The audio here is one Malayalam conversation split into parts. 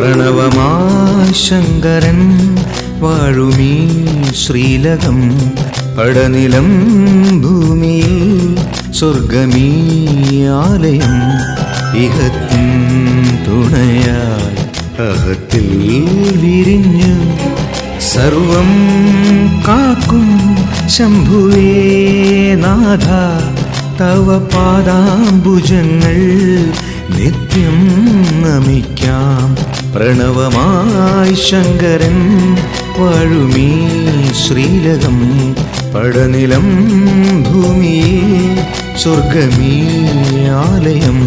പ്രണവമായി ശങ്കരൻ വാഴുമീ ശ്രീലകം പടനിലം ഭൂമിയിൽ സ്വർഗമീ ആലയം ഇഹത്തിൻ തുണയായി അഹത്തിൽ വിരിഞ്ഞു സർവം കാക്കും ശംഭുവേ നാഥ തവ പാദാംബുജങ്ങൾ നിത്യം നമിക്കാം പ്രണവമായി ശങ്കരൻ വാഴുമീ ശ്രീലകം പടനിലം ഭൂമിയിൽ സ്വർഗമീ ആലയം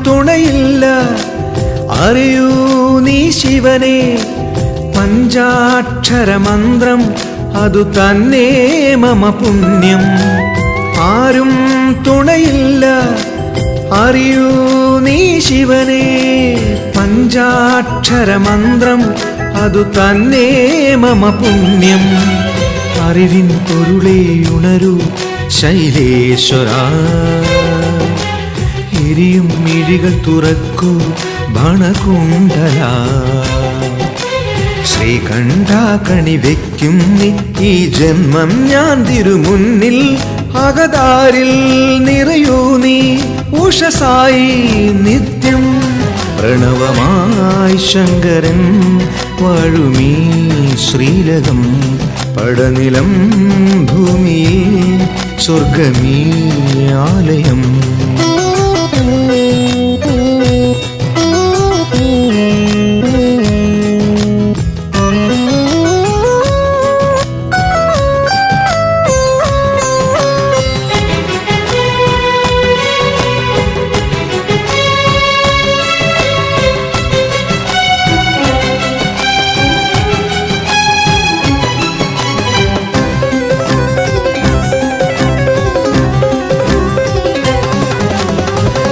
തുണയില്ല അറിയൂ നീ ശിവനെ പഞ്ചാക്ഷരമന്ത്രം അതു തന്നെ മമ പുണ്യം ആരും തുണയില്ല അറിയൂ നീ ശിവനെ പഞ്ചാക്ഷരമന്ത്രം അതു തന്നെ മമ പുണ്യം അറിവിൻ പൊരുളേ ഉണരൂ ശൈലേശ്വരാ എരിയും മിഴികൾ തുറക്കൂ ഭണകുണ്ടല ശ്രീകണ്ഠ കണി വെക്കും ഈ ജന്മം ഞാൻ തിരുമുന്നിൽ അകതാരിൽ നിറയൂ നീ ഉഷസായി നിത്യം പ്രണവമായി ശങ്കരൻ വാഴുമീ ശ്രീലകം പടനിലം ഭൂമിയിൽ സ്വർഗമീ ആലയം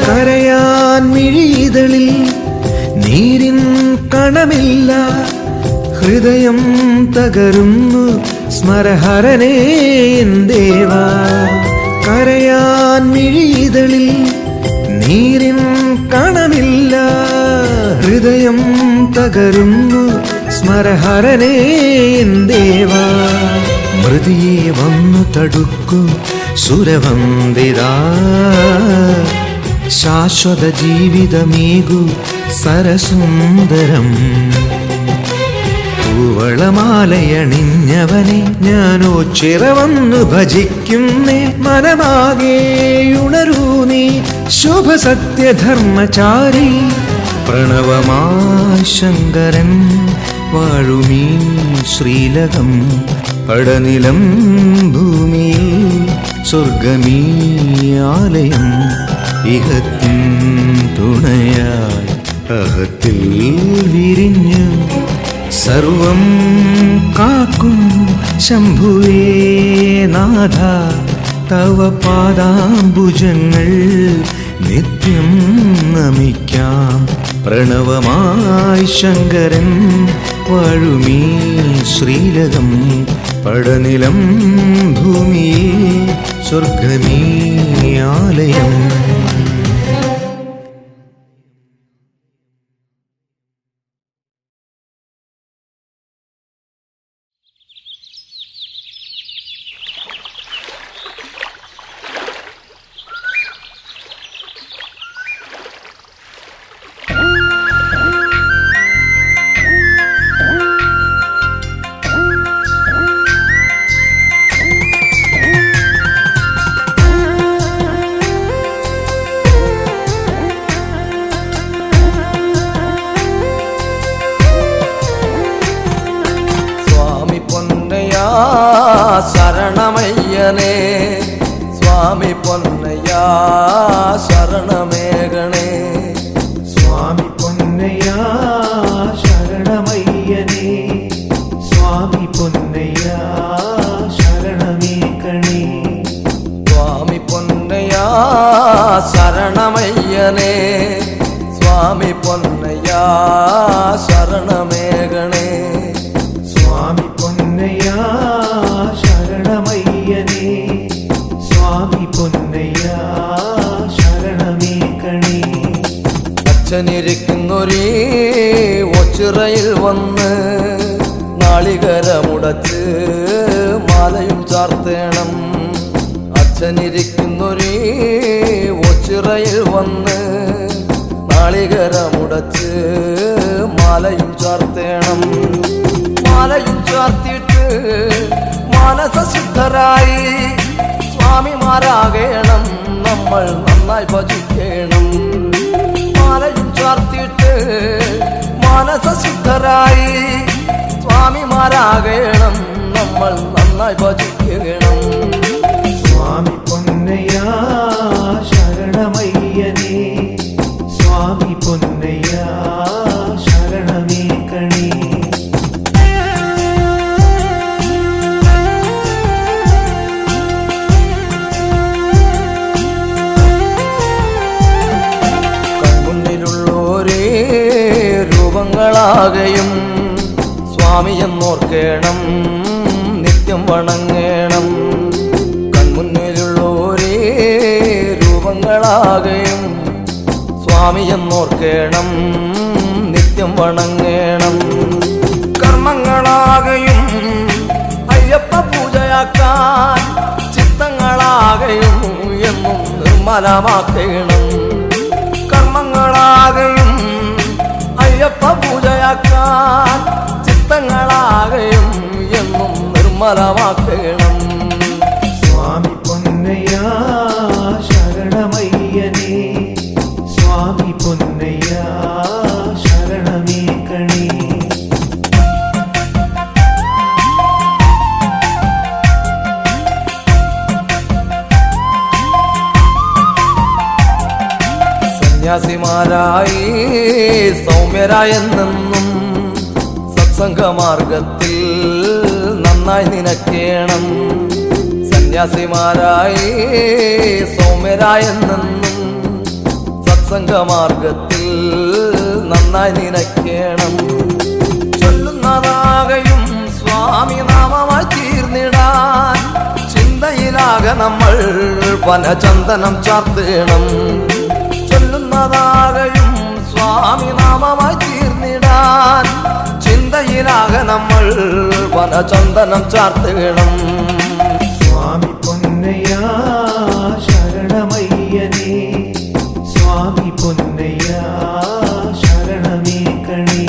കരയാൻ മിഴിതളിൽ നീരിൻ കണമില്ല ഹൃദയം തകരുന്നു സ്മരഹരനേ ദേവാ കരയാൻ മിഴിതളിൽ നീരിൻ കണമില്ല ഹൃദയം തകരുന്നു സ്മരഹരനേ ദേവാ മൃതിയെ വന്നു തടുക്കൂ സുരവന്ദിതാ ശാശ്വത ജീവിതമേകു സരസുന്ദരം പൂവളമാലയണിഞ്ഞവനെ ഞാനോ ചിറവന്നു ഭജിക്കുന്നേ മനമാകെ ഉണരൂ നീ ശുഭസത്യധർമ്മചാരി പ്രണവമായി ശങ്കരൻ വാഴുമീ ശ്രീലകം പടനിലം ഭൂമിയിൽ സ്വർഗമീ ആലയം ഇഹത്തിൻ തുണയായി അഹത്തിൽ വിരിഞ്ഞു സർവം കാക്കും ശംഭുവേ നാഥ തവ പാദാംബുജങ്ങൾ നിത്യം നമിക്കാം പ്രണവമായി ശങ്കരൻ വാഴുമീ ശ്രീലകം പടനിലം ഭൂമിയിൽ സ്വർഗമീ ആലയം ശരണമയ്യനേ സ്വാമി പൊന്നയ്യാ ശരണമേഘണേ സ്വാമി പൊന്നയ്യ പൊന്നയ്യ ശരണമേകണേ സ്വാമി പൊന്നയ്യ ശരണമയ്യനേ സ്വാമി പൊന്നയ്യ ശരണമേകണേ സ്വാമി പൊന്നയ്യ ശരണമയ്യനേ സ്വാമി പൊന്നയ്യ ശരണമേകണേ അച്ഛനിരിക്കുന്നൊരേ ഒച്ചിറയിൽ വന്ന് നാളികരമുടച്ച് മാലയും ചാർത്തേണം അച്ഛനിരിക്കുന്നൊരേ ഒച്ചിറയിൽ വന്ന് നാളികരമുടച്ച് മാലയും ചാർത്തേണം മാലയും ചാർത്തിയിട്ട് മാനസശുദ്ധരായി സ്വാമിമാരാകേണം നമ്മൾ നന്നായി ഭജിക്കണം മാലയും ചാർത്തിയിട്ട് മാനസശുദ്ധരായി സ്വാമിമാരാകേണം നമ്മൾ നന്നായി ഭജിക്കണം സ്വാമി പൊന്നയ്യ ശരണമയ്യനേ സ്വാമി പൊന്നയ്യ ശരണമേകണേ കൺമുന്നിലുള്ളോരേ രൂപങ്ങളാകയും സ്വാമിയെന്നോർക്കേണം നിത്യം വണങ്ങേണം കൺമുന്നിലുള്ളോരേ രൂപങ്ങളാകയും സ്വാമിയെന്നോർക്കേണം നിത്യം വണങ്ങേണം കർമ്മങ്ങളാകയും അയ്യപ്പ പൂജയാക്കാൻ ചിത്തങ്ങളാകയും എന്നും നിർമ്മലമാക്കണം കർമ്മങ്ങളാകയും അയ്യപ്പ പൂജയാക്കാൻ ചിത്തങ്ങളാകയും എന്നും നിർമ്മലമാക്കണം സ്വാമി പൊന്നയ്യ ശരണമയ്യനേ സ്വാമി പൊന്നയ്യ ശരണമേകണേ സന്യാസിമാരായി സൗമ്യരായെന്നും സത്സംഗമാർഗത്തിൽ നന്നായി നിനക്കേണം സന്യാസിമാരായി സൗമ്യരായെന്നും സത്സംഗമാർഗത്തിൽ നന്നായി നിനക്കേണം ചൊല്ലുന്നതാകയും സ്വാമി നാമമായി തീർന്നിടാൻ ചിന്തയിലാകെ നമ്മൾ വനചന്ദനം ചാർത്തേണം ചൊല്ലുന്നതാകയും സ്വാമി നാമമായി തീർന്നിടാൻ ചിന്തയിലാകെ നമ്മൾ വനചന്ദനം ചാർത്തേണം സ്വാമി പൊന്നയ്യ ശരണമയ്യനേ സ്വാമി പൊന്നയ്യ ശരണമേകണേ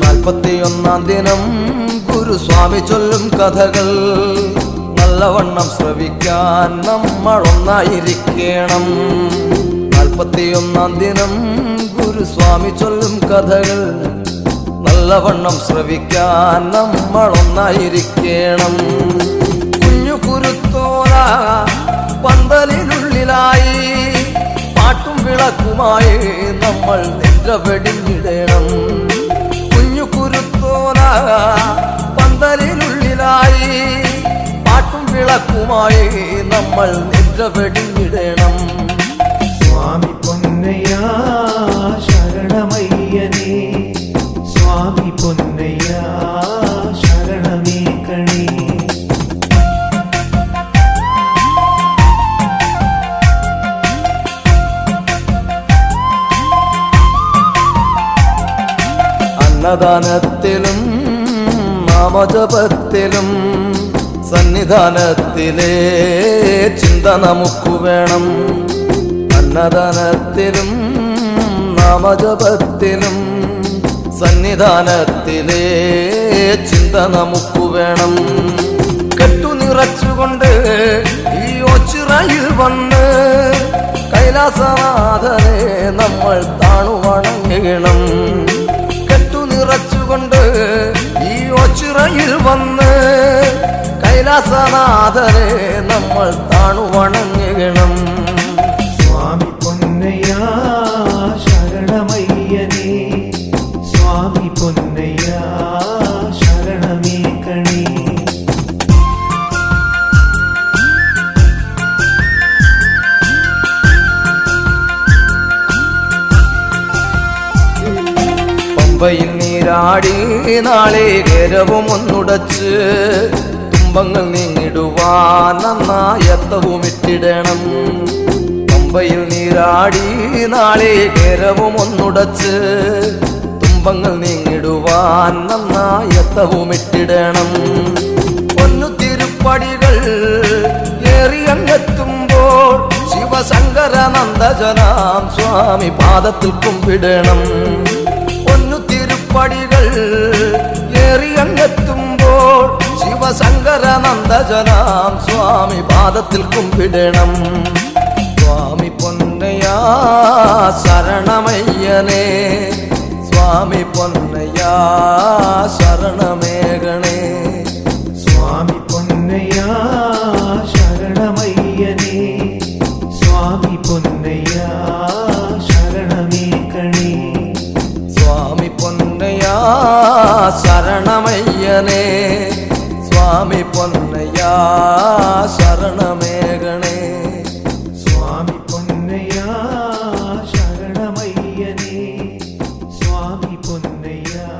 നാൽപ്പത്തിയൊന്നാം ദിനം ഗുരുസ്വാമി ചൊല്ലും കഥകൾ നല്ലവണ്ണം ശ്രവിക്കാൻ നമ്മൾ ഒന്നായിരിക്കണം 41 ദിനം ഗുരുസ്വാമി ചൊല്ലും കഥകൾ നല്ലവണ്ണം ശ്രവിക്കാൻ നമ്മൾ ഒന്നായിരിക്കണം കുഞ്ഞു കുരുത്തോല പന്തലിനുള്ളിലായി പാട്ടും വിളക്കുമായി നമ്മൾ നിദ്ര വെടിഞ്ഞിടണം കുഞ്ഞു കുരുത്തോല പന്തലിനുള്ളിലായി പാട്ടും വിളക്കുമായി നമ്മൾ നിദ്ര വെടിഞ്ഞിടണം സ്വാമി പൊന്നയ്യ ശരണമയ്യനേ സ്വാമി പൊന്നയ്യ ശരണമേകണേ അന്നദാനത്തിലും നാമജപത്തിലും സന്നിധാനത്തിലെ ചിന്ത നമുക്ക് വേണം അന്നദാനത്തിലും നാമജപത്തിലും സന്നിധാനത്തിലെ ചിന്ത നമുക്ക് വേണം കെട്ടു നിറച്ചുകൊണ്ട് ഈ ഒച്ചിറയിൽ വന്ന് കൈലാസനാഥനെ നമ്മൾ താണു വണങ്ങണം കെട്ടു നിറച്ചുകൊണ്ട് ഈ ഒച്ചിറയിൽ വന്ന് കൈലാസനാഥനെ നമ്മൾ താണു വണങ്ങണം പമ്പയിൽ നീരാടി നാളികേരവും ഒന്നുടച്ച് തുമ്പങ്ങൾ നീങ്ങിടുവാൻ നന്നായത്തവും ഇട്ടിടണം. പമ്പയിൽ നീരാടി നാളികേരവും ഒന്നുടച്ച് തുമ്പങ്ങൾ നീങ്ങിടുവാൻ നന്നായത്തവും ഇട്ടിടണം. പൊന്നു തിരുപ്പടികൾ ഏറിയങ്ങെത്തുമ്പോൾ ശിവശങ്കര നന്ദജനാം സ്വാമി പാദത്തിൽ കുമ്പിടണം. പൊന്നു തിരുപ്പടികൾ ഏറിയങ്ങെത്തുമ്പോൾ ശിവശങ്കര നന്ദജനാം സ്വാമി പാദത്തിൽ കുമ്പിടണം. സ്വാമി പൊന്നയ്യാ ശരണമയ്യനേ, സ്വാമി പൊന്നയ്യാ ശരണമേകണേ. സ്വാമി പൊന്നയ്യാ ശരണമയ്യനേ, സ്വാമി പൊന്നയ്യാ ശരണമേകണേ. സ്വാമി പൊന്നയ്യാ ശരണമയ്യനേ, സ്വാമി പൊന്നയ്യാ ശരണമേകണേ. സ്വാമി പൊന്നയ്യാ ശരണമയ്യനേ, സ്വാമി പൊന്നയ്യാ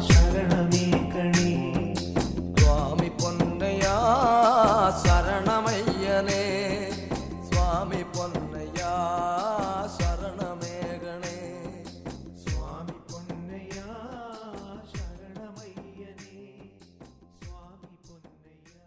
ശരണമേകണേ. സ്വാമി പൊന്നയ്യാ ശരണമയ്യനേ, സ്വാമി പൊന്നയ്യാ ശരണമേകണേ. സ്വാമി പൊന്നയ്യാ ശരണമയ്യനേ, സ്വാമി പൊന്നയ്യാ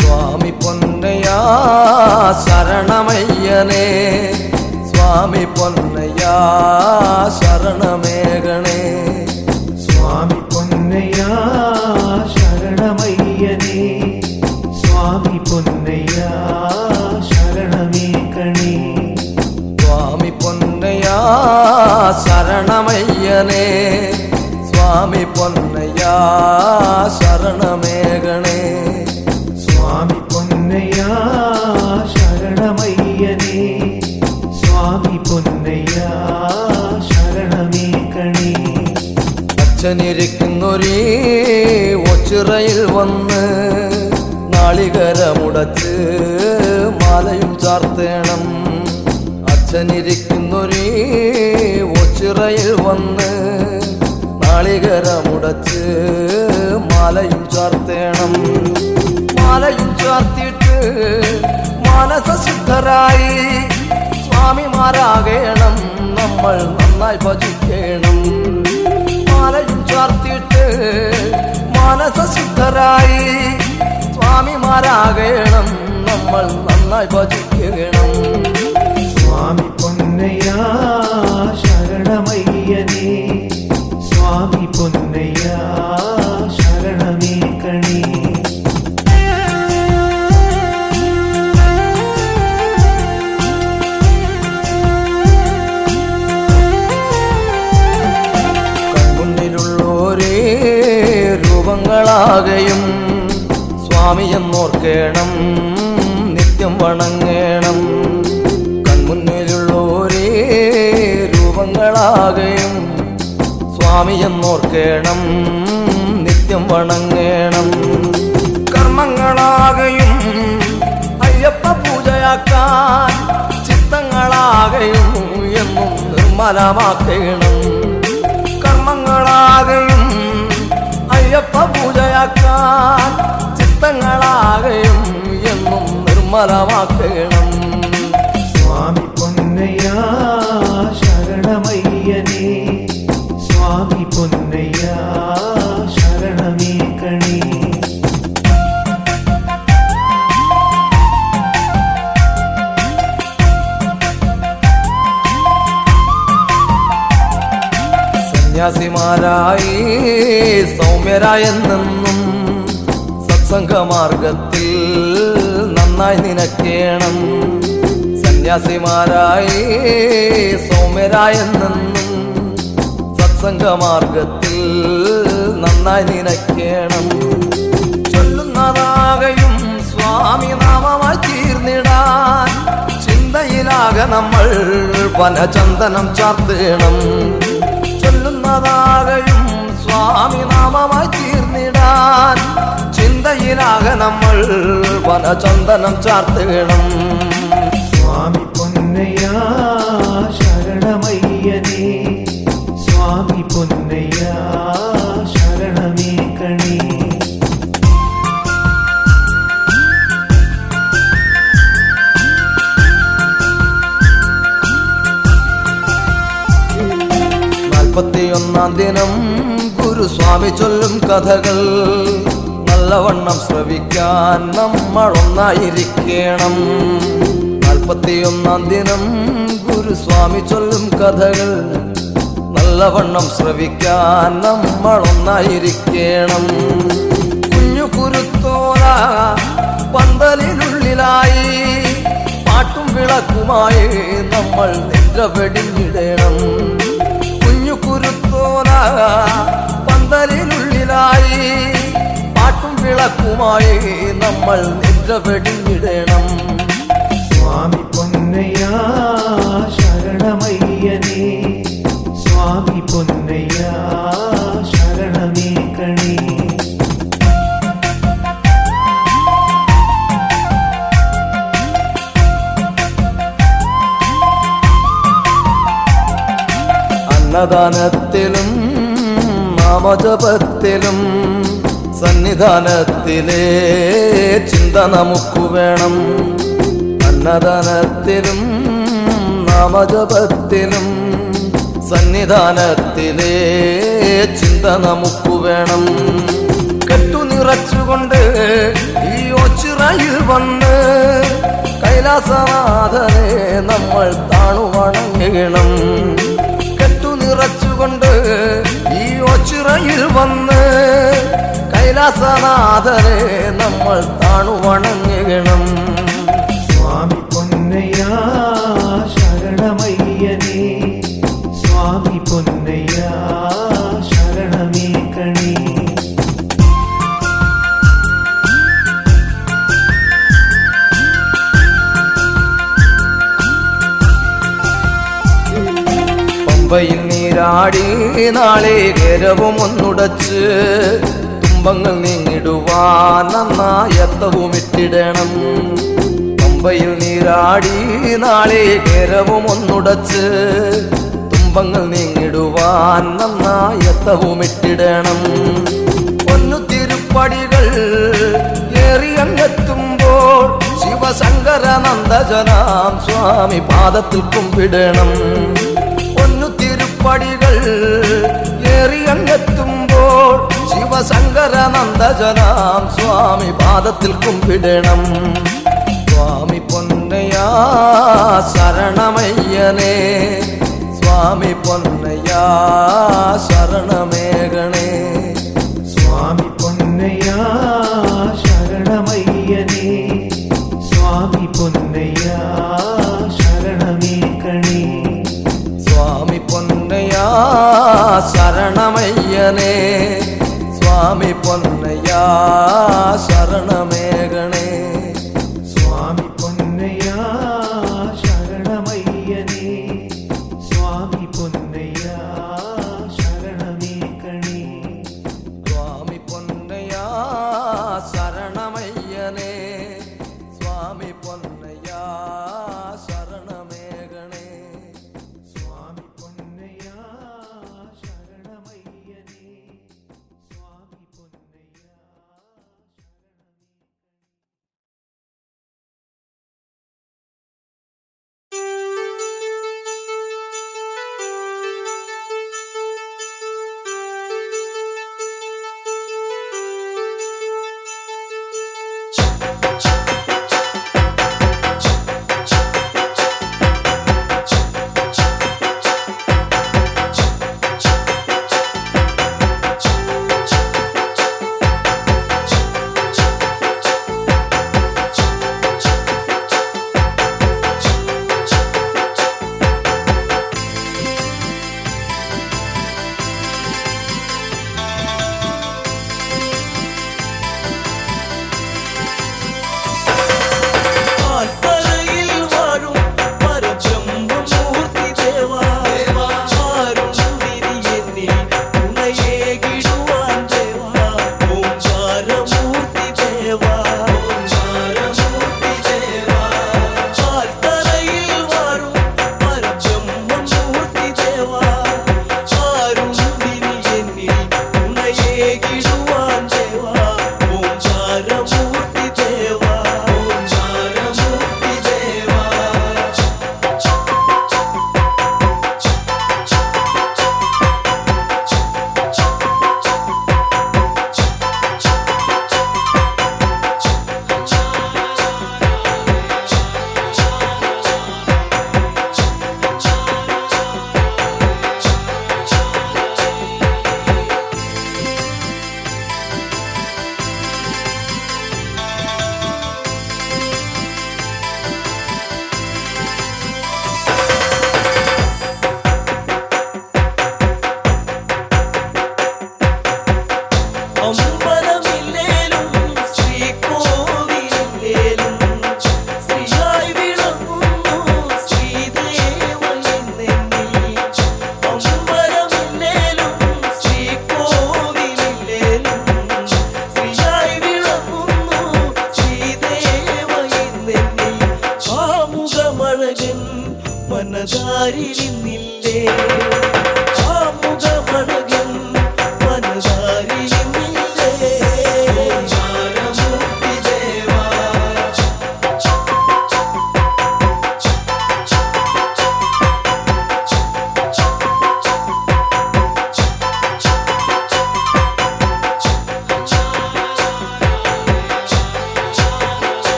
സ്വാമി പൊന്നയ്യാ ശരണമയ്യനേ, സ്വാമി പൊന്നയ്യാ ശരണമേകണേ. സ്വാമി പൊന്നയ്യാ ശരണമയ്യനേ, സ്വാമി പൊന്നയ്യാ ശരണമേകണേ. സ്വാമി പൊന്നയ്യാ ശരണമയ്യനേ, സ്വാമി പൊന്നയ്യാ ശരണമേകണേ. സ്വാമി പൊന്നയ്യാ ശരണമയ്യനേ, സ്വാമി പൊന്നയ്യാ ശരണമേകണേ. അച്ഛനിരിക്കുന്നൊരേ ഒച്ചിറയിൽ വന്ന് നാളികരമുടച്ച് മാലയും ചാർത്തേണം. അച്ഛനിരിക്കുന്നൊരേ ഒച്ചിറയിൽ വന്ന് നാളികരമുടച്ച് മാലയും ചാർത്തേണം. മാലയും ചാർത്തിയിട്ട് മാനസസിദ്ധരായി സ്വാമിമാരാകേണം, നമ്മൾ നന്നായി ഭജിക്കണം. മാലയും ചാർത്തിയിട്ട് മാനസസിദ്ധരായി സ്വാമിമാരാകേണം, നമ്മൾ നന്നായി ഭജിക്കണം. സ്വാമി പൊന്നയ്യാ ശരണമയ്യനേ, സ്വാമി പൊന്നയ്യാ ശരണമേകണേ. കൺമുന്നിലുള്ളോരേ രൂപങ്ങളാകയും സ്വാമിയെന്നോർക്കേണം, നിത്യം വണങ്ങേണം. കൺമുന്നിലുള്ളോരേ രൂപങ്ങളാകയും സ്വാമിയെന്നോർക്കേണം, നിത്യം വണങ്ങേണം. കർമ്മങ്ങളാകയും അയ്യപ്പ പൂജയാക്കാൻ ചിത്തങ്ങളാകയും എന്നും നിർമ്മലമാക്കണം. കർമ്മങ്ങളാകയും അയ്യപ്പ പൂജയാക്കാൻ ചിത്തങ്ങളാകയും എന്നും നിർമ്മലമാക്കണം. സ്വാമി പൊന്നയ്യാ ശരണമയ്യനേ, സ്വാമി പൊന്നയ്യാ ശരണമേകണേ. സന്യാസിമാരായി സൗമ്യരായെന്നും സത്സംഗമാർഗത്തിൽ നന്നായി നിനക്കേണം. സന്യാസിമാരായി സൗമ്യരായെന്നും സത്സംഗമാർഗത്തിൽ നന്നായി നിനയ്ക്കണം. ചൊല്ലുന്നതാകയും സ്വാമി നാമമായി തീർന്നിടാൻ ചിന്തയിലാകെ നമ്മൾ വനചന്ദനം ചാർത്തണം. ചൊല്ലുന്നതാകയും സ്വാമി നാമമായി തീർന്നിടാൻ ചിന്തയിലാകെ നമ്മൾ വനചന്ദനം ചാർത്തണം. സ്വാമി പൊന്നയ്യ ശരണമയ്യനേ, സ്വാമി പൊന്നയ്യ ശരണമേകണേ. നാൽപ്പത്തിയൊന്നാം ദിനം ഗുരുസ്വാമി ചൊല്ലും കഥകൾ നല്ലവണ്ണം ശ്രവിക്കാൻ നമ്മൾ ഒന്നായിരിക്കണം. 41 ദിനം ഗുരുസ്വാമി ചൊല്ലും കഥകൾ നല്ലവണ്ണം ശ്രവിക്കാൻ നമ്മൾ ഒന്നായിരിക്കണം. കുഞ്ഞു കുരുത്തോല പന്തലിനുള്ളിലായി പാട്ടും വിളക്കുമായി നമ്മൾ നിദ്ര വെടിഞ്ഞിടണം. കുഞ്ഞു കുരുത്തോല പന്തലിനുള്ളിലായി പാട്ടും വിളക്കുമായി നമ്മൾ നിദ്ര വെടിഞ്ഞിടണം. സ്വാമി പൊന്നയ്യ ശരണമയ്യനേ, സ്വാമി പൊന്നയ്യ ശരണമേകണേ. അന്നദാനത്തിലും നാമജപത്തിലും സന്നിധാനത്തിലെ ചിന്ത നമുക്ക് വേണം. അന്നദാനത്തിലും നാമജപത്തിലും സന്നിധാനത്തിലെ ചിന്ത നമുക്ക് വേണം. കെട്ടു നിറച്ചുകൊണ്ട് ഈ ഒച്ചിറയിൽ വന്ന് കൈലാസനാഥനെ നമ്മൾ താണു വണങ്ങണം. കെട്ടു നിറച്ചുകൊണ്ട് ഈ ഒച്ചിറയിൽ വന്ന് കൈലാസനാഥനെ നമ്മൾ താണു വണങ്ങണം. സ്വാമി പൊന്നയ്യ ശരണമയ്യനേ, സ്വാമി പൊന്നയ്യ ശരണമേകണേ. പമ്പയിൽ നീരാടി നാളികേരവും ഒന്നുടച്ച് തുമ്പങ്ങൾ നീങ്ങിടുവാൻ നന്നായത്തവും ഇട്ടിടണം. പമ്പയിൽ നീരാടി നാളികേരവും ഒന്നുടച്ച് തുമ്പങ്ങൾ നീങ്ങിടുവാൻ നന്നായത്തവും ഇട്ടിടണം. പൊന്നു തിരുപ്പടികൾ ഏറിയങ്ങെത്തുമ്പോൾ ശിവശങ്കരനന്ദജനാം സ്വാമി പാദത്തിൽ കുമ്പിടണം. പൊന്നു തിരുപ്പടികൾ ഏറിയങ്ങെത്തുമ്പോൾ ശിവശങ്കരനന്ദജനാം സ്വാമി പാദത്തിൽ കുമ്പിടണം. സ്വാമി പൊന്നയ്യ ശരണമയ്യനേ, സ്വാമി പൊന്നയ്യ ശരണമേകണേ. സ്വാമി പൊന്നയ്യ ശരണമയ്യനേ, സ്വാമി പൊന്നയ്യ ശരണമേകണേ. സ്വാമി പൊന്നയ്യ ശരണമയ്യനേ, സ്വാമി പൊന്നയ്യ ശരണമേകണേ. സ്വാമി പൊന്നയ്യ ശരണമയ്യനേ, സ്വാമി പൊന്നയ്യ ശരണമേകണേ. സ്വാമി പൊന്നയ്യ ശരണമയ്യനേ, സ്വാമി പൊന്നയ്യ ശരണമേകണേ. സ്വാമി പൊന്നയ്യ ശരണമയ്യനേ, സ്വാമി പൊന്നയ്യ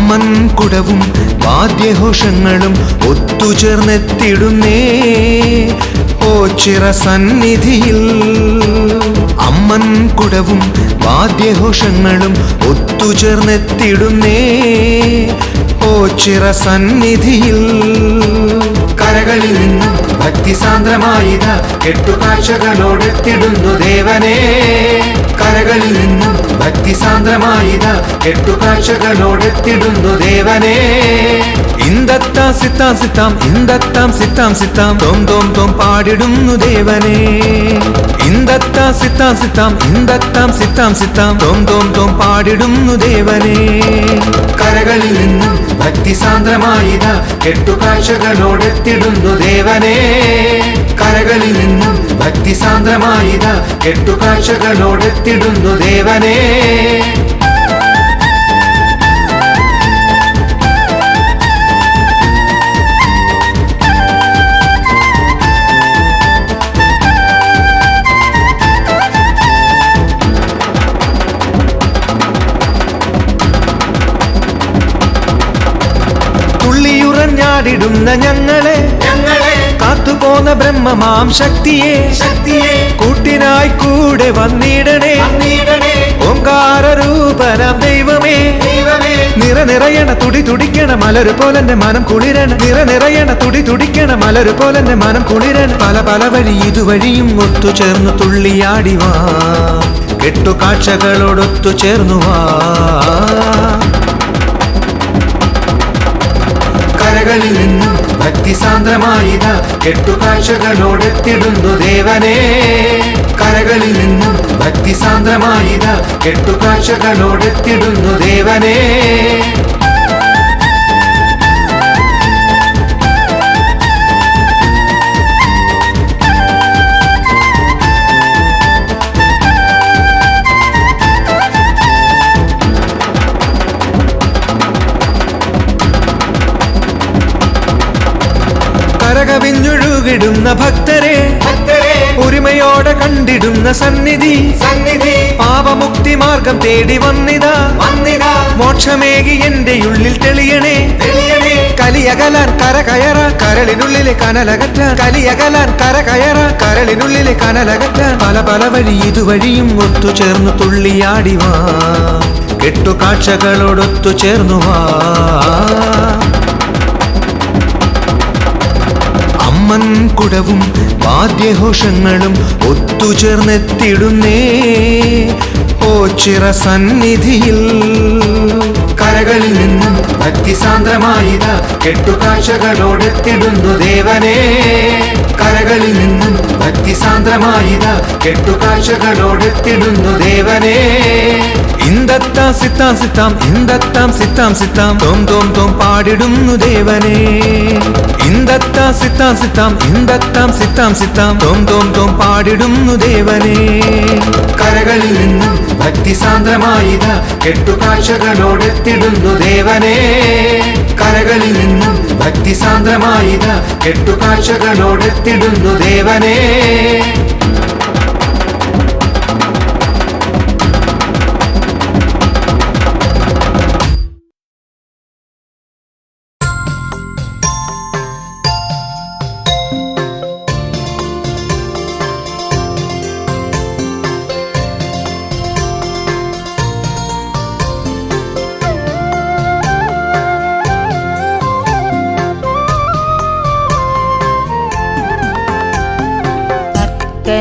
അമ്മൻ കുടവും വാദ്യഘോഷങ്ങളും ഒത്തുചേർന്നെത്തിടുന്നേ ഓച്ചിറ സന്നിധിയിൽ. അമ്മൻ കുടവും വാദ്യഘോഷങ്ങളും ഒത്തുചേർന്നെത്തിടുന്നേ ഓച്ചിറ സന്നിധിയിൽ. കരകളിൽ നിന്നും ഭക്തിസാന്ദ്രമായിത കെട്ടുകാഴ്ചകളോടെത്തിടുന്നു ദേവനെ. കരകളിൽ നിന്നും ഭക്തിസാന്ദ്രമായിത കെട്ടുകാഴ്ചകളോടെത്തിടുന്നു ദേവനെ. ഇന്ദത്താം സിത്താം സിത്താം ഇന്ദത്താം സിത്താം സിത്താം തോം തോം തോം പാടിടുന്നു ദേവനെ. ഇന്ദത്താം സിത്താം സിത്താം ഇന്ദത്താം സിത്താം സിത്താം തോം തോം തോം പാടിടുന്നു ദേവനെ. കരകളിൽ നിന്നും ഭക്തിസാന്ദ്രമായിത കെട്ടുകാഴ്ചകളോടെത്തിടുന്നു ദേവനെ. കരകളിൽ നിന്നും ഭക്തിസാന്ദ്രമായിത കെട്ടുകാഴ്ചകളോടെത്തിടുന്നു ദേവനെ. ിടുന്ന ഞങ്ങളെ കാത്തുപോന്ന ബ്രഹ്മമാം ശക്തിയെ കൂട്ടിനായി കൂടെ വന്നിടണേ. ഓങ്കാര രൂപനാം ദൈവമേ നിറയണ തുടി തുടിക്കണ മലരു പോലെന്റെ മനം കുളിരണ. നിറയണ തുടി തുടിക്കണ മലരു പോലെന്റെ മനം കുളിരണ. പല പല വഴി ഇതുവഴിയും ഒത്തുചേർന്നു തുള്ളിയാടിവാ കെട്ടുകാഴ്ചകളോടൊത്തു ചേർന്നുവാ. കരകളിൽ നിന്നും ഭക്തിസാന്ദ്രമായിത കെട്ടുകാഴ്ചകളോടെത്തിടുന്നു ദേവനെ. കരകളിൽ നിന്നും ഭക്തിസാന്ദ്രമായിത കെട്ടുകാഴ്ചകളോടെത്തിടുന്നു ദേവനെ. കരകവിഞ്ഞൊഴുകിടുന്ന ഭക്തരെ ഒരുമയോടെ കണ്ടിടുന്ന സന്നിധി. പാപമുക്തി മാർഗം തേടി വന്നിതാ. മോക്ഷമേകി എന്റെ ഉള്ളിൽ തെളിയണേ. കലിയകലാൻ കരകയറാൻ കരളിനുള്ളിലെ കനലകറ്റാൻ. കലിയകലാൻ കരകയറാൻ കരളിനുള്ളിലെ കനലകറ്റാൻ. പല പല വഴി ഇതുവഴിയും ഒത്തുചേർന്നു തുള്ളിയാടിവാ കെട്ടുകാഴ്ചകളോടൊത്തു ചേർന്നുവാ. അമ്മൻ കുടവും വാദ്യഘോഷങ്ങളും ഒത്തുചേർന്നെത്തിടുന്നേ ഓച്ചിറ സന്നിധിയിൽ. കരകളിൽ നിന്നും ഭക്തിസാന്ദ്രമായിത കെട്ടുകാഴ്ചകളോടെത്തിടുന്നു ദേവനെ. കരകളിൽ നിന്നും ഭക്തിസാന്ദ്രമായിത കെട്ടുകാഴ്ചകളോടെത്തിടുന്നു ദേവനെ. ഇന്ദത്താം സിത്താം സിത്താം ഇന്ദത്താം സിത്താം സിത്താം തോം തോം തോം പാടിടുന്നു ദേവനെ. ഇന്ദത്താം സിത്താം സിത്താം ഇന്ദത്താം സിത്താം സിത്താം തോം തോം തോം പാടിടുന്നു ദേവനെ. കരകളിൽ നിന്നും ഭക്തിസാന്ദ്രമായിത കെട്ടുകാഴ്ചകളോടെത്തിടുന്നു ദേവനെ. കരകളിൽ നിന്നും ഭക്തിസാന്ദ്രമായിത കെട്ടുകാഴ്ചകളോടെത്തിടുന്നു ദേവനെ.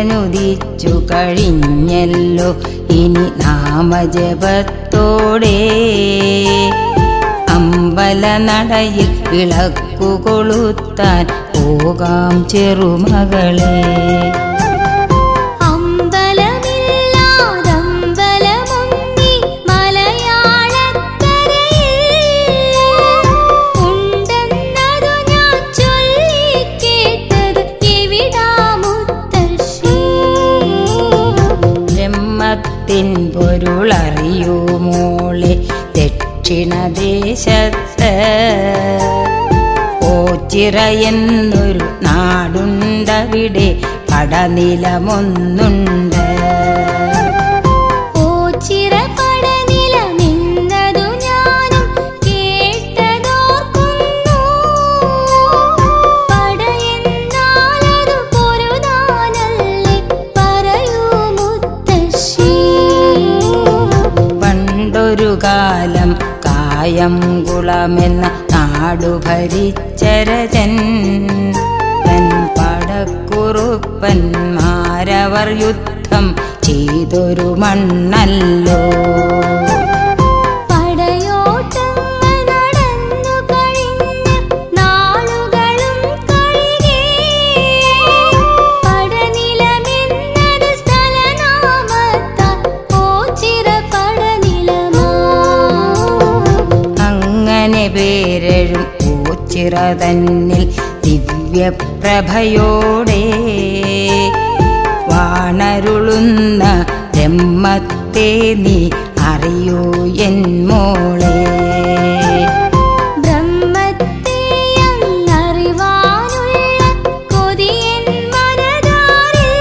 നുദിച്ചു കഴിഞ്ഞല്ലോ ഇനി നാമജപത്തോടെ അമ്പലനടയിൽ വിളക്കുകൊളുത്താൻ പോകാം ചെറുമകളെ. പൊരുളറിയൂ മോളെ ദക്ഷിണദേശത്ത് ഓച്ചിറ എന്നൊരു നാടുണ്ടവിടെ പടനിലമൊന്നുണ്ട്. ഓച്ചിറ പടനിലമെന്നതു ഞാനും കേട്ടിട്ടുണ്ട്. ലോകമെന്ന നാടു ഭരിച്ചരജൻ തൻ പടക്കുറുപ്പന്മാരവർ യുദ്ധം ചെയ്തൊരു മണ്ണല്ലോ. പടയോട്ടങ്ങൾ നടന്നു കഴിഞ്ഞ് നാളുകളും കഴിയേ, പടനിലമെന്നൊരു സ്ഥലനാമത്താൽ ഓച്ചിറ പടനിലമാ. അങ്ങനെ പേരഴും ഓച്ചിറ തന്നിൽ ദിവ്യപ്രഭയോടെ വാണരുളുന്ന ബ്രഹ്മത്തെ നീ അറിയൂ എൻ മോളെ. ബ്രഹ്മത്തെ അങ്ങറിവാനുള്ള കൊതിയൻ മനതാരിൽ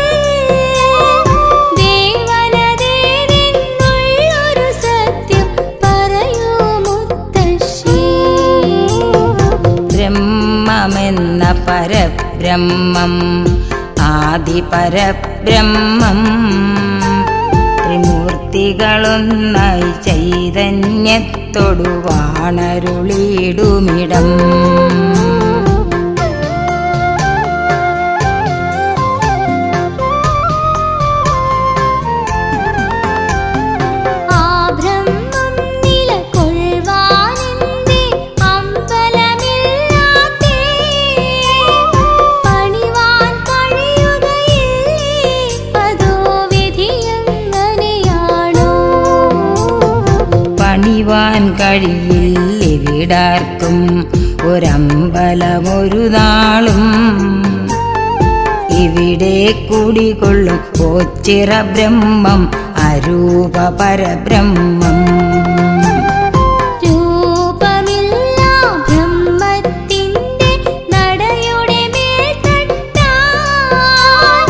ദേവനദേവെന്നുള്ളൊരു സത്യം പറയൂ മുത്തശ്ശി. ബ്രഹ്മമെന്ന പരബ്രഹ്മം ആദിപരബ്രഹ്മം ത്രിമൂർത്തികളൊന്നായി ചൈതന്യത്തോടു വാണരുളിയിടുമിടം. ആ ബ്രഹ്മം നിലകൊള്ളുവാനെന്തേ അമ്പലമില്ലാത്തേ, പണിവാൻ കഴിയുകയില്ലേ അതോ വിധിയങ്ങനെയാണോ? പണിവാൻ കഴിയില്ലെവിടാർക്കും ഒരമ്പലമൊരു നാളും. ഇവിടെ കുടികൊള്ളും ഓച്ചിറ ബ്രഹ്മം അരൂപ പരബ്രഹ്മം. രൂപമില്ലാ ബ്രഹ്മത്തിന്റെ നടയുടെ മേൽ തട്ടാൻ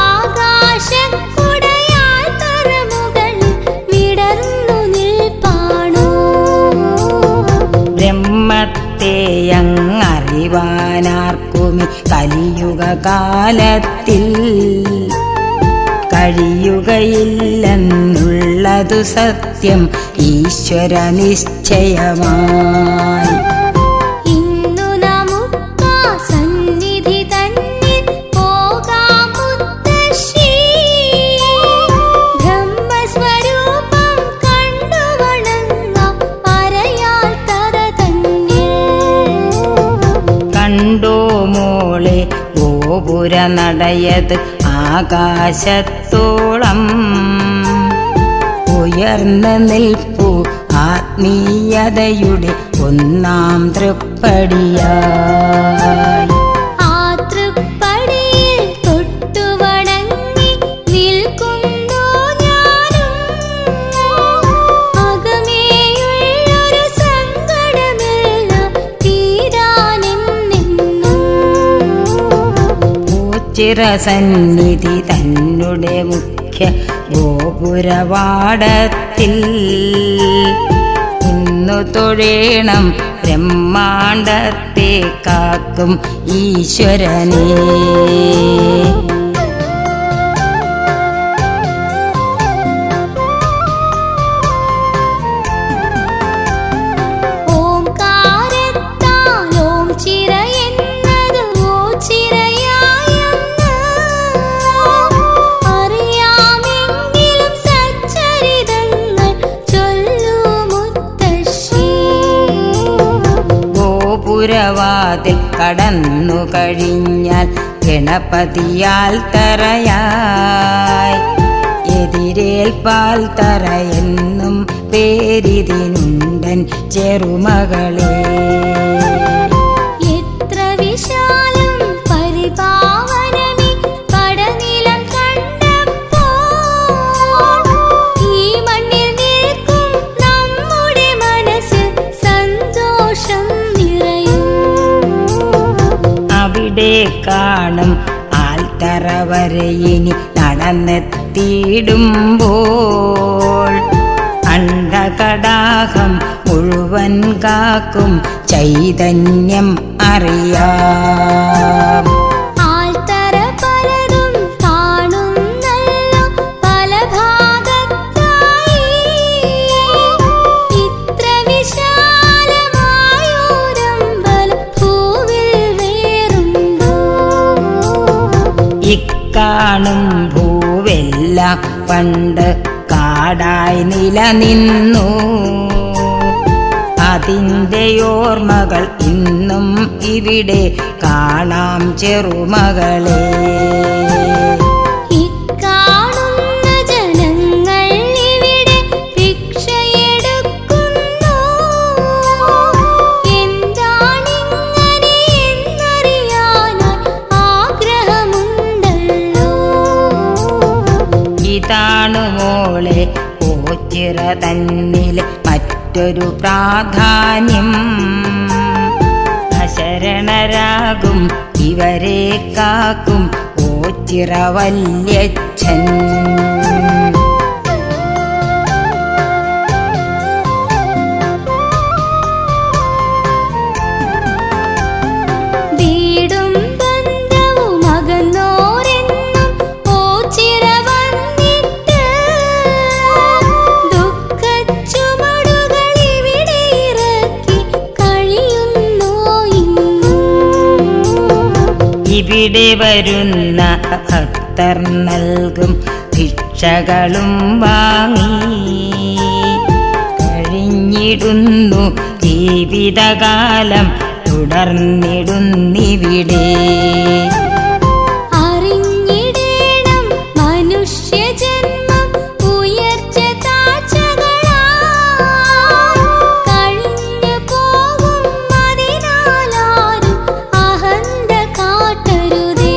ആകാശക്കുടയാൽ തറമുകളിൽ വിടർന്നു നിൽപ്പാണോ? ബ്രഹ്മത്തെ അങ്ങറിവാനാർക്കുമി കലിയുഗ കാലത്തിൽ കഴിയുകയില്ലെന്നുള്ളതു സത്യം ഈശ്വര നിശ്ചയമായി. ഇന്നു നമുക്കാ സന്നിധി തന്നിൽ പോകാം മുത്തശ്ശി, ബ്രഹ്മസ്വരൂപം കണ്ടു വണങ്ങാം അരയാൽ തറ തന്നിൽ. കണ്ടോ മോളെ ഗോപുര നടയത് ആകാശത്തോളം ഉയർന്നു നിൽപ്പു ആത്മീയതയുടെ ഒന്നാം തൃപ്പടിയായി. ആ തൃപ്പടിയിൽ തൊട്ടു വണങ്ങി നിൽക്കുന്നു ഞാനും. അകമേയുള്ളൊരു സങ്കടമെല്ലാം തീരാനെന്നെന്നും. ഓച്ചിറ സന്നിധി തന്നെ മുഖ്യ ഗോപുരവാടത്തിൽ ഇന്നു തൊഴേണം ബ്രഹ്മാണ്ടത്തെ കാക്കും ഈശ്വരനെ. ഓംകാരത്താൽ ഓം ചിറ എന്നത് ഓച്ചിറയായെന്ന് അറിയാമെങ്കിലും സച്ചരിതങ്ങൾ ചൊല്ലൂ മുത്തശ്ശി. ഗോപുരവാതിൽ കടന്നു കഴിഞ്ഞാൽ ഗണപതിയാൽ തറയായി എതിരേൽപ്പാൽ തറയെന്നും പേരിതിനുണ്ടൻ ചെറുമകളെ. എത്ര വിശാലം പരിപാവനമീ പടനിലം കണ്ടപ്പോൾ ഈ മണ്ണിൽ നിൽക്കും നമ്മുടെ മനസ്സിൽ സന്തോഷം നിറയും. അവിടെ കാണും ആൽത്തറ വരെ ഇനി നടന്നെത്തിയിടുമ്പോൾ അണ്ഡകടാഹം മുഴുവൻ കാക്കും ചൈതന്യം അറിയാം. ആൽത്തറ പലതും കാണുന്നല്ലോ പല ഭാഗത്തായി. ഇത്ര വിശാലമായ കാണും ഭൂവെല്ലാം പണ്ട് കാടായി നിലനിന്നു. അതിൻ്റെ ഓർമ്മകൾ ഇന്നും ഇവിടെ കാണാം ചെറുമകളെ. ഇക്കാണുന്ന ജനങ്ങൾ ഇവിടെ ഭിക്ഷയെടുക്കുന്നു. എന്താണിങ്ങനെ എന്നറിയാനായി ആഗ്രഹമുണ്ടല്ലോ. ഇതാണു മോളെ ഓച്ചിറ തന്നിലെ മറ്റൊരു പ്രാധാന്യം. അശരണരാകും ഇവരെ കാക്കും ഓച്ചിറ വല്യച്ഛൻ. വീടും ബന്ധവും അകന്നോരെന്നും ഓച്ചിറ വന്നിട്ട് ദുഃഖച്ചുമടുകൾ ഇവിടെ ഇറക്കി കഴിയുന്നു ഇന്നും. ഇവിടെ വരുന്ന ഭക്തർ നൽകും ഭിക്ഷകളും വാങ്ങി കഴിഞ്ഞിടുന്നു ജീവിതകാലം തുടർന്നിടുന്നിവിടെ. അറിഞ്ഞിടേണം മനുഷ്യജന്മം ഉയർച്ച താഴ്ചകളാൽ കഴിഞ്ഞു പോകും. അതിനാലാരും അഹന്ത കാട്ടരുതേ.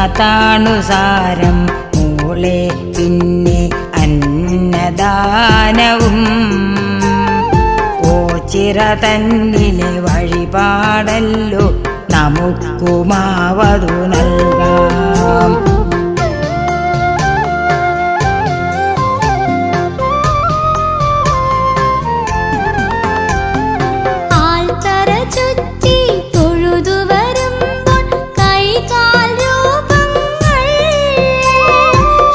അതാണു സാരം മോളെ. പിന്നെ അന്നദാനവും ഓച്ചിറ തന്നിലെ വഴിപാടല്ലോ നമുക്കുമാവതു നൽകാം. ആൽത്തറ ചുറ്റി തൊഴുതു വരുമ്പോൾ കൈകാൽ രൂപങ്ങൾ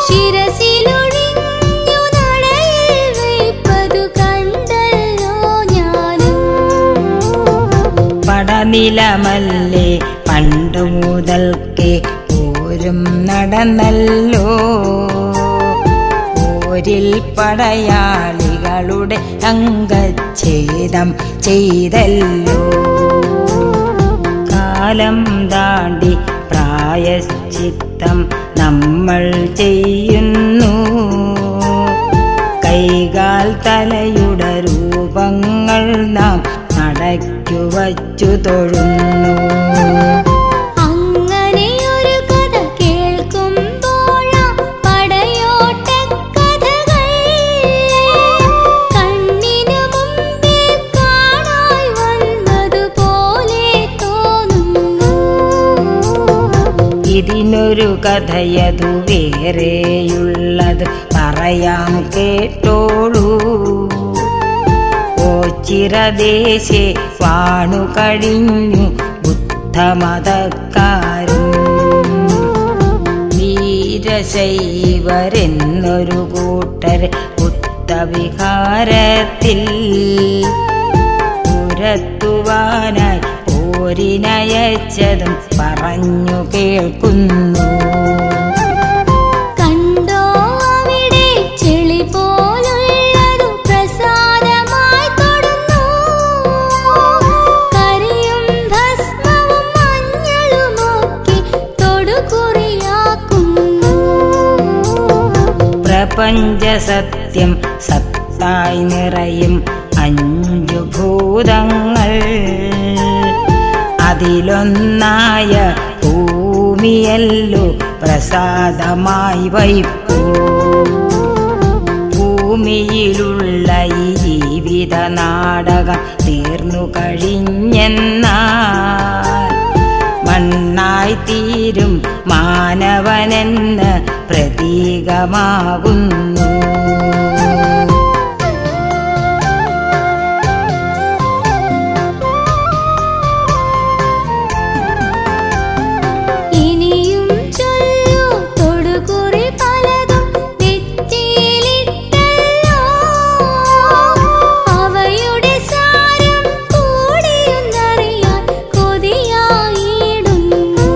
ശിരസിലൊഴിഞ്ഞു നടയിൽ വയ്പ്പതു കണ്ടല്ലോ ഞാനും. പടനിലമല്ലേ പണ്ടു മുതൽക്കേ പോരും നടന്നല്ലോ. പോരിൽ പടയാളികളുടെ അംഗച്ഛേദം ചെയ്തല്ലോ. കാലം താണ്ടി പ്രായശ്ചിത്തം നമ്മൾ ചെയ്യുന്നു. കൈകാൽ തലയുടെ രൂപങ്ങൾ നാം നടയ്ക്കു വച്ചു തൊഴുന്നു. അങ്ങനെയൊരു കഥ കേൾക്കുമ്പോഴാ പടയോട്ടക്കഥകൾ കണ്ണിനു മുമ്പിൽ കാണായി വന്നതുപോലെ തോന്നുന്നു. ഇതിനൊരു കഥയതു വേറെയുള്ളത് പറയാം കേട്ടോളൂ. ഓച്ചിറദേശേ വാണു കഴിഞ്ഞു ബുദ്ധമതക്കാരും. വീരശൈവരെന്നൊരു കൂട്ടർ ബുദ്ധവിഹാരത്തിൽ പുരത്തുവാനായി പോരിനയച്ചതും പറഞ്ഞു കേൾക്കുന്നു. കണ്ടോ അവിടെ ചെളി പോലുള്ളതു പ്രസാദമായി തൊടുന്നു. കരിയും ഭസ്മവും മഞ്ഞളുമൊക്കെ തൊടുകുറിയാക്കുന്നു. പ്രപഞ്ചസത്യം സത്തായി നിറയും അഞ്ചു ഭൂതങ്ങൾ. അതിലൊന്നായ ഭൂമിയല്ലോ പ്രസാദമായി വയ്പ്പൂ. ഭൂമിയിലുള്ള ഈ ജീവിത നാടകം തീർന്നു കഴിഞ്ഞെന്നാൽ മണ്ണായി തീരും മാനവനെന്ന് പ്രതീകമാകുന്നു. ഇനിയും ചൊല്ലൂ തൊടുകുറി പലതും നെറ്റിയിലിട്ടല്ലോ. അവയുടെ സാരം കൂടിയൊന്നറിയാൻ കൊതിയായിടുന്നു.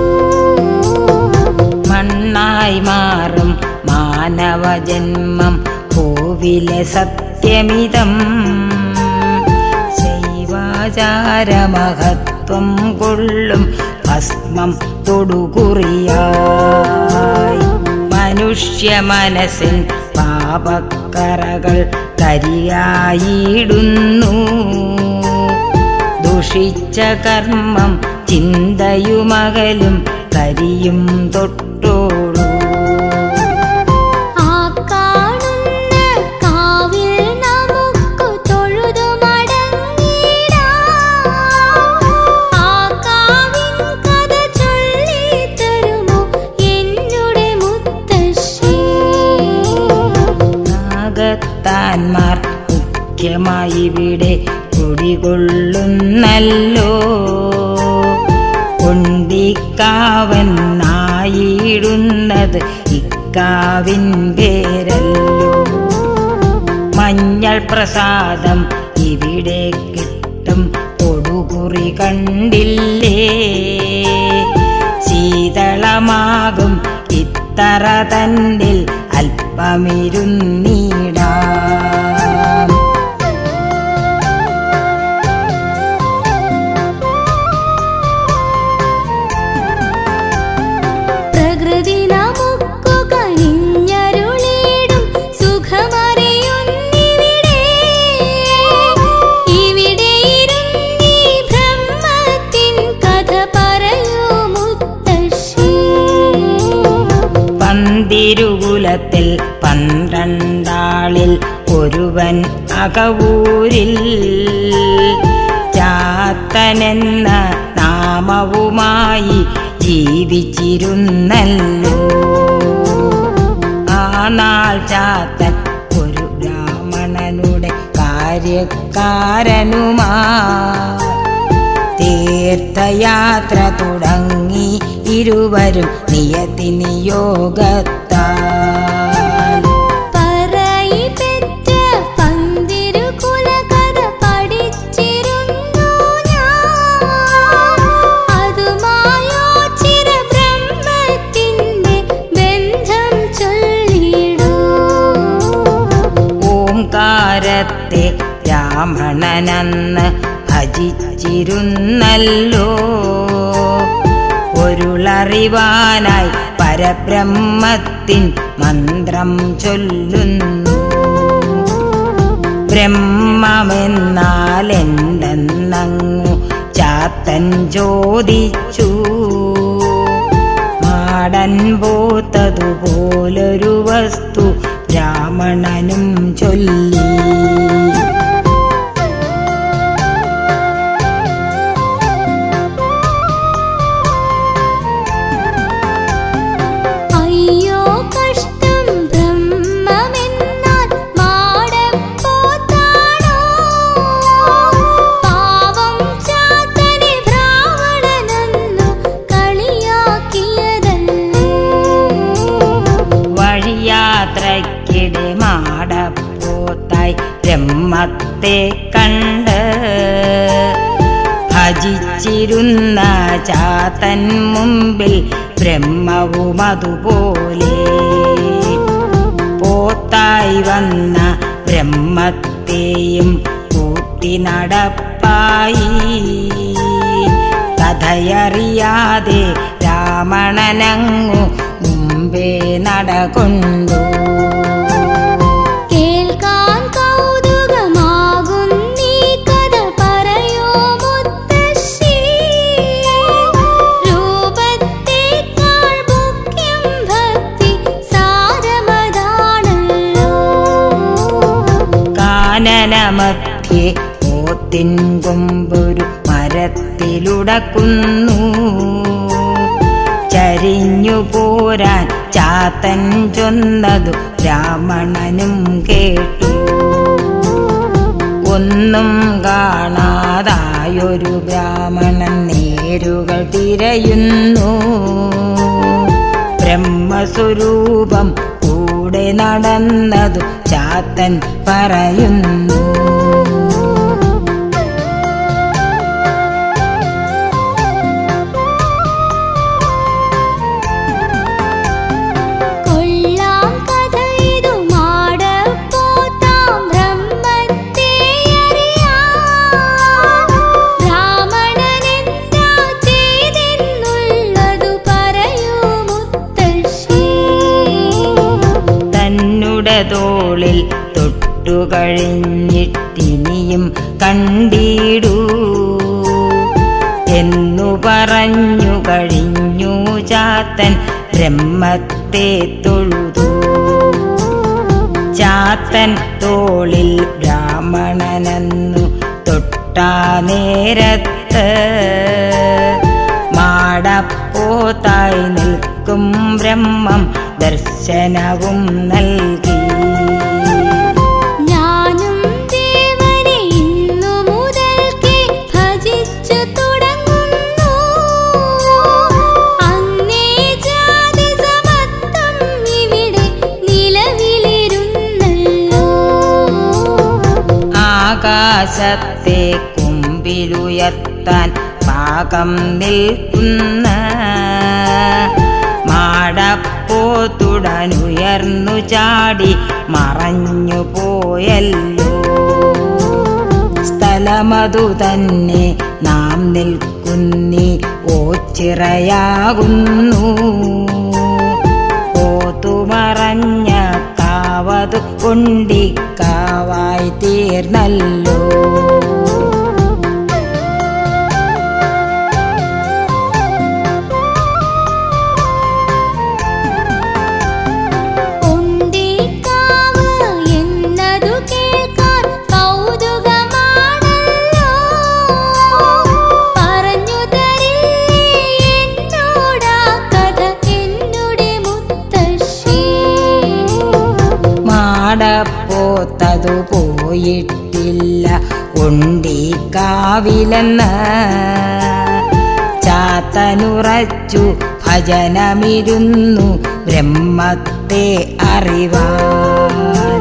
സത്യമിതം ശൈവാചാരമഹത്വം കൊള്ളും ഭസ്മം തൊടുകുറിയായി മനുഷ്യ മനസ്സിൽ പാപക്കറകൾ കരിയായിടുന്നു ദുഷിച്ച കർമ്മം ചിന്തയുമകലും കരിയും തൊട്ടോളൂ ആ കാണുന്ന കാവിൽ നമുക്കു തൊഴുതു മടങ്ങിടാം. ആ കാവിൻ കഥ ചൊല്ലിത്തരുമോ എന്നുടെ മുത്തശ്ശി? നാഗത്താന്മാർ മുഖ്യമായി ഇവിടെ കുടികൊള്ളുന്നല്ലോ കൊണ്ടിക്കാവൻ നായിടുന്നത് ഇക്കാവിൻ പേരല്ലോ മഞ്ഞൾ പ്രസാദം ഇവിടെ കിട്ടും തൊടുകുറി കണ്ടില്ലേ ശീതളമാകും ഇത്തറ തന്നിൽ അല്പമിരുന്നീടാം പ്രകൃതി നമുക്കു കനിഞ്ഞരുളിടും സുഖമറിയുന്നിവിടെ. ഇവിടെ ഇരുന്നീ ബ്രഹ്മത്തിൻ കഥ പറയൂ മുത്തശ്ശി. പന്തിരുകുലത്തിൽ 12 ഒരുവൻ അകവൂരിൽ ചാത്തനെന്ന നാമവുമായി ജീവിച്ചിരുന്നല്ലോ ആ നാൾ ചാത്തൻ ഒരു ബ്രാഹ്മണനുടെ കാര്യക്കാരനുമായി തീർത്ഥയാത്ര തുടങ്ങി ഇരുവരും നിയതിനിയോഗത്താൽ പറയിപ്പെറ്റ പന്തിരുകുലകഥ പഠിച്ചിരുന്നു ഞാൻ. അതുമായോ ചിരബ്രഹ്മത്തിന്റെ ബന്ധം ചൊല്ലിടൂ. ഓംകാരത്തെ ബ്രാഹ്മണനെന്ന് ഭജിച്ചിരുന്നല്ലോ പൊരുളറിവാനായി പരബ്രഹ്മത്തിൻ മന്ത്രം ചൊല്ലുന്നു ബ്രഹ്മമെന്നാൽ എന്തെന്നങ്ങു ചാത്തൻ ചോദിച്ചു മാടൻ പോത്തതുപോലൊരു വസ്തു ബ്രാഹ്മണനും ചൊല്ലി അയ്യോ കഷ്ടം ബ്രഹ്മമെന്നാൽ മാടപ്പോത്താണോ? പാവം ചാത്തനെ ബ്രാഹ്മണനെന്നു കളിയാക്കിയതല്ലേ? വഴിയാത്രയ്ക്കിടെ മാടപ്പോത്തായി ബ്രഹ്മത്തെ കണ്ട് ഭജിച്ചിരുന്ന ചാത്തൻ മുമ്പിൽ ബ്രഹ്മവും അതുപോലെ പോത്തായി വന്ന ബ്രഹ്മത്തെയും കൂട്ടി നടപ്പായി കഥയറിയാതെ രാമണനങ്ങു മുമ്പേ നടകൊണ്ടു കേൾക്കാൻ കൗതുകമാകുന്നീ കഥ പറയോ മുത്തശ്ശി. രൂപത്തേക്കാൾ മുഖ്യം ഭക്തി സാരമതാണല്ലോ. കാനനമധ്യേ പോത്തിൻ കൊമ്പൊരു മരത്തിലുടക്കുന്നു ചരിഞ്ഞു പോരാൻ ചാത്തൻ ചൊന്നതു ബ്രാഹ്മണനും കേട്ടു ഒന്നും കാണാതായൊരു ബ്രാഹ്മണൻ നേരുകൾ തിരയുന്നു ബ്രഹ്മസ്വരൂപം കൂടെ നടന്നതു ചാത്തൻ പറയുന്നു കൊള്ളാം കഥ ഇതു മാടപ്പോത്താം തോളിൽ തൊട്ടുകഴിഞ്ഞിട്ടിനിയും കണ്ടിടൂ എന്നു പറഞ്ഞു കഴിഞ്ഞു ചാത്തൻ ബ്രഹ്മത്തെ തൊഴുതു. ചാത്തൻ തോളിൽ ബ്രാഹ്മണനെന്നു തൊട്ടാ നേരത്ത് മാടപ്പോത്തായി നിൽക്കും ബ്രഹ്മം ദർശനവും നൽകി. ഞാനും ദേവനെ ഇന്നു മുതൽക്കേ ഭജിച്ചു തുടങ്ങുന്നു. അന്നേ ജാതി സമത്വം ഇവിടെ നിലവിലിരുന്നല്ലോ. ആകാശത്തെ കുമ്പിലുയർത്താൻ പാകം നിൽക്കുന്ന മാടപ്പോത്തുടനുയർന്നു ചാടി മറഞ്ഞു പോയല്ലോ. സ്ഥലമതു തന്നെ നാം നിൽക്കുന്നി ഓച്ചിറയാകുന്നു. പോത്തുമറഞ്ഞ കാവതു കൊണ്ടിക്കാവായി തീർന്നല്ലോ. ഒണ്ടിക്കാവ് എന്നതു കേൾക്കാൻ കൗതുകമാണല്ലോ. പറഞ്ഞു തരില്ലേ എന്നോടാ കഥ എന്നുടെ മുത്തശ്ശി. മാടപ്പോത്തതു പോയിട്ടില്ല ഒണ്ടിക്കാവിലെന്ന് ചാത്തനുറച്ചു ഭജനമിരുന്നു ബ്രഹ്മത്തെ അറിവാൻ.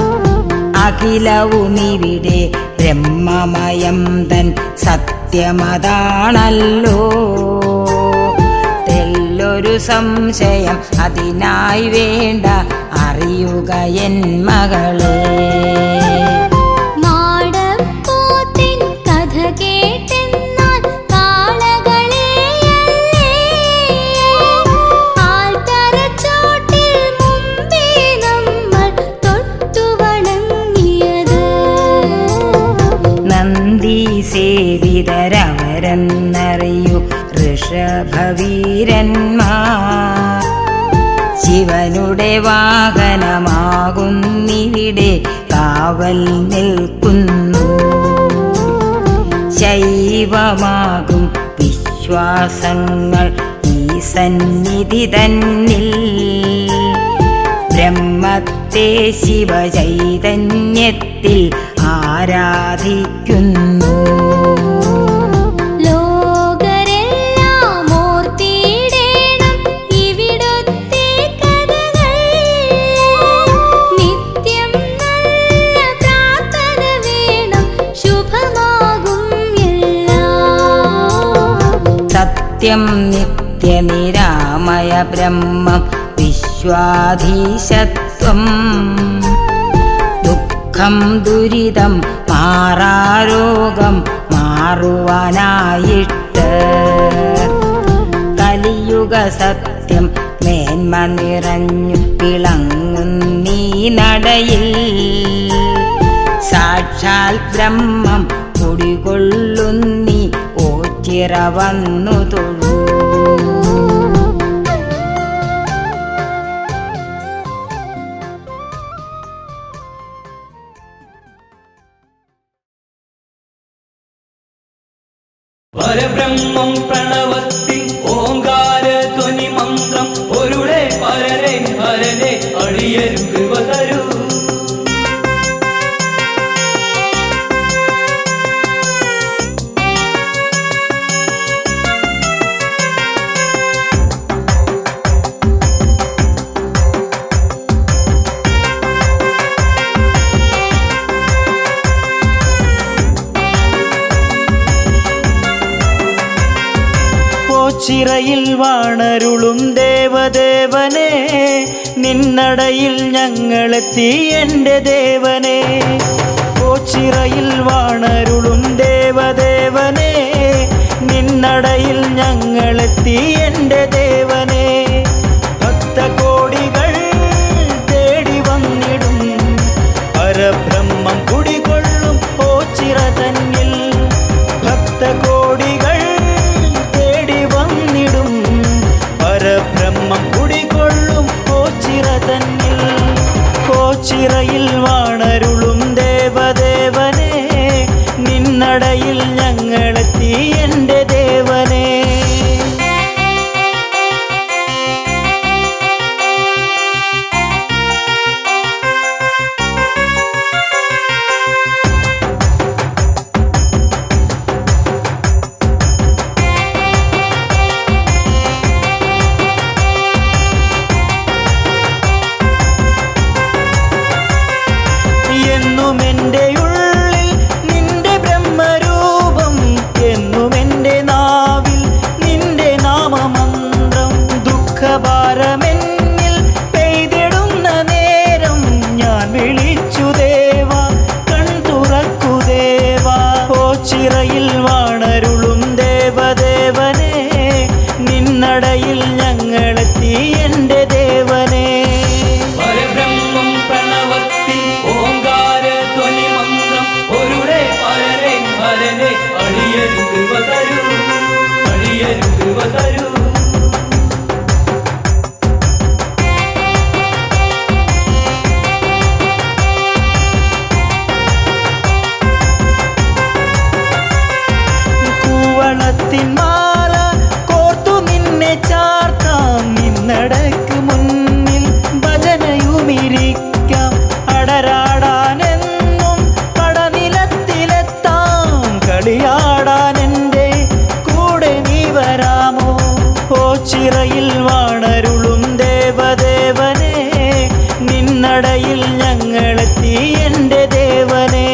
അഖിലവുമിവിടെ ബ്രഹ്മമയം തൻ സത്യമതാണല്ലോ. തെല്ലൊരു സംശയം അതിനായി വേണ്ട അറിയുക എൻ മകളെ. മാടപ്പോത്തിൻ കഥ കേട്ടെന്നാൽ കാളകളെയല്ലേ ആൽത്തറച്ചോട്ടിൽ മുമ്പേ നമ്മൾ തൊട്ടു വണങ്ങിയത്. നന്ദി സേവിതരവരെന്നറിയൂ ഋഷഭവീരന്മാർ. ശിവനുടെ വാഹനമാകുന്നിവിടെ കാവൽ നിൽക്കുന്നു. ശൈവമാകും വിശ്വാസങ്ങൾ ഈ സന്നിധി തന്നിൽ. ബ്രഹ്മത്തെ ശിവചൈതന്യത്തിൽ ആരാധിക്കുന്നു. ലോകരെല്ലാം ഓർത്തിടേണം ഇവിടുത്തെ കഥകൾ. നിത്യം നല്ല പ്രാർത്ഥന വേണം ശുഭമാകും എല്ലാം. സത്യം നിത്യനിരാമയ ബ്രഹ്മം വിശ്വാധീശത്വം. ദുഃഖം ദുരിതം മാറാരോഗം മാറുവാനായിട്ട്. കലിയുഗ സത്യം മേന്മ നിറഞ്ഞു വിളങ്ങുന്നീ നടയിൽ. സാക്ഷാൽ ബ്രഹ്മം കുടികൊള്ളുന്നീ ഓച്ചിറ വന്നു തൊഴൂ. പരബ്രഹ്മം പ്രണവത്തിൻ ഓങ്കാര ധ്വനി മന്ത്രം ഒരുളെ പരനെ ഹരനെ അടിയരു കൃപ തരൂ. ചിറയിൽ വാണരുളും ദേവദേവനെ നിന്നടയിൽ ഞങ്ങളെത്തി എൻ്റെ ദേവനെ. ഓച്ചിറയിൽ വാണരുളും ദേവദേവനെ നിന്നടയിൽ ഞങ്ങളെത്തി എൻ്റെ ദേവനെ. ഭക്തകോടികൾ തേടി വന്നിടും എൻ്റെ ദേവനേ. എന്നും എൻ്റെ ഉള്ളിൽ നിന്റെ ബ്രഹ്മരൂപം, എന്നും എൻ്റെ നാവിൽ നിന്റെ നാമമന്ത്രം. ദുഃഖഭാരമെന്നിൽ പെയ്തിടുന്ന നേരം ഞാൻ വിളിച്ചു ദേവാ, കൺ തുറക്കു ദേവാ. ഓച്ചിറയിൽ വാണരുളും ദേവദേവനേ, നിന്നടയിൽ ഞങ്ങളെത്തി എൻ്റെ ദേവനേ. പരബ്രഹ്മം പ്രണവത്തിൽ ഓങ്കാര ധ്വനി മന്ത്രം ഒരുടെ പരനെ ഹരനെ അടിയരു കൃപ തരൂ, അടിയരു കൃപ തരൂ. കൂവളത്തിൻ മാല കോർത്തു നിന്നെ ചാർത്താം, നിന്നടക്ക് മുന്നിൽ ഭജനയുമിരിക്കാം. അടരാടാനെന്നും പടനിലത്തിലെത്താം, കളിയാടാൻ എൻ്റെ കൂടെ നീ വരാമോ. ഓച്ചിറയിൽ വാണരുളും ദേവദേവനേ, നിന്നടയിൽ ഞങ്ങളെത്തി എൻ്റെ ദേവനേ.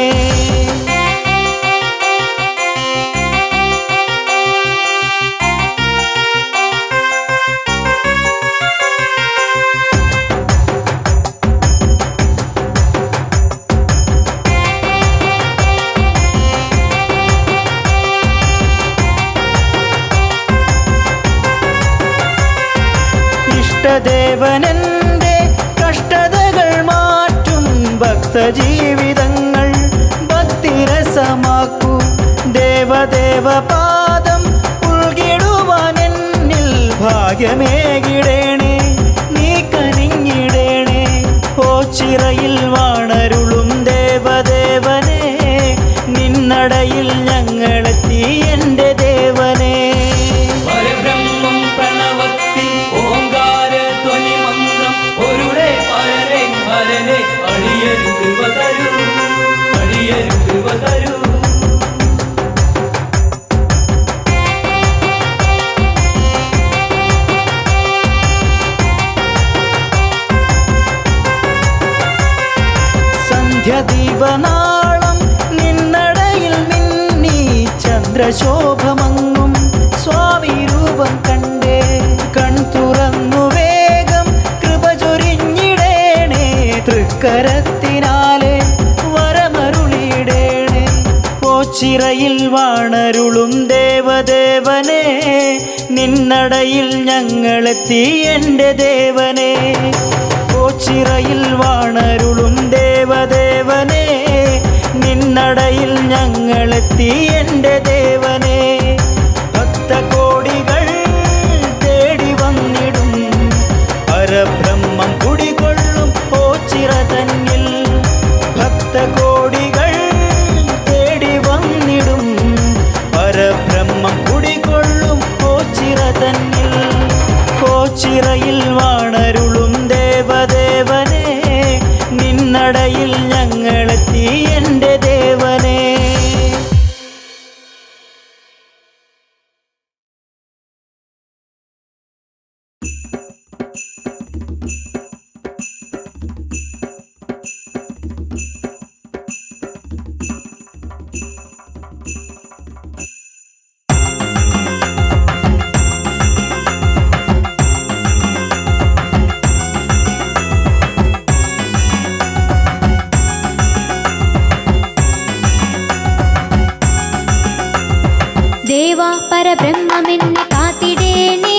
ഇഷ്ടദേവനെൻ്റെ കഷ്ടതകൾ മാറ്റും, ഭക്തജീവിതങ്ങൾ ഭക്തിരസമാക്കൂ. ദേവദേവ പാദം ഉൾകിടുവാൻ എന്നിൽ ഭാഗ്യമേകിടേണേ, നീ കനിഞ്ഞിടേണേ. ഓച്ചിറയിൽ വാണരുളും ദേവദേവനേ, നിന്നടയിൽ ഞങ്ങളെത്തി എൻ്റെ ദേവനേ. പരബ്രഹ്മം പ്രണവത്തിൽ ഓങ്കാര ധ്വനി മന്ത്രം ഒരുടെ പരനെ ഹരനെ അടിയരു കൃപ തരൂ, അടിയരു കൃപ തരൂ. സന്ധ്യദീപനാളം നിന്നടയിൽ മിന്നി, ചന്ദ്രശോഭമങ്ങും സ്വാമി രൂപം കണ്ടേ. കൺ തുറന്നു വേഗം കൃപ ചൊരിഞ്ഞിടേണേ, തൃക്കരത്തിനാലെ വരമരുളിയിടേണേ. ഓച്ചിറയിൽ വാണരുളും ദേവദേവനേ, നിന്നടയിൽ ഞങ്ങളെത്തി എൻ്റെ ദേവനേ. ഓച്ചിറയിൽ വാണരുളും ദേവദേവനേ, നിന്നടയിൽ ഞങ്ങളെത്തി എൻ്റെ ദേവനേ. ഭക്തകോടികൾ തേടി വന്നിടും, പരബ്രഹ്മം കുടികൊള്ളും ഓച്ചിറ തന്നിൽ. ഭക്തകോടികൾ തേടി വന്നിടും, പരബ്രഹ്മം കുടികൊള്ളും ഓച്ചിറ തന്നിൽ. ഓച്ചിറയിൽ വാണരുളും ദേവദേവനേ, നിന്നടയിൽ ഞങ്ങളെത്തി എൻ്റെ ദേവനേ. ദേവാ പരബ്രഹ്മമെന്നെ കാത്തിടേണേ,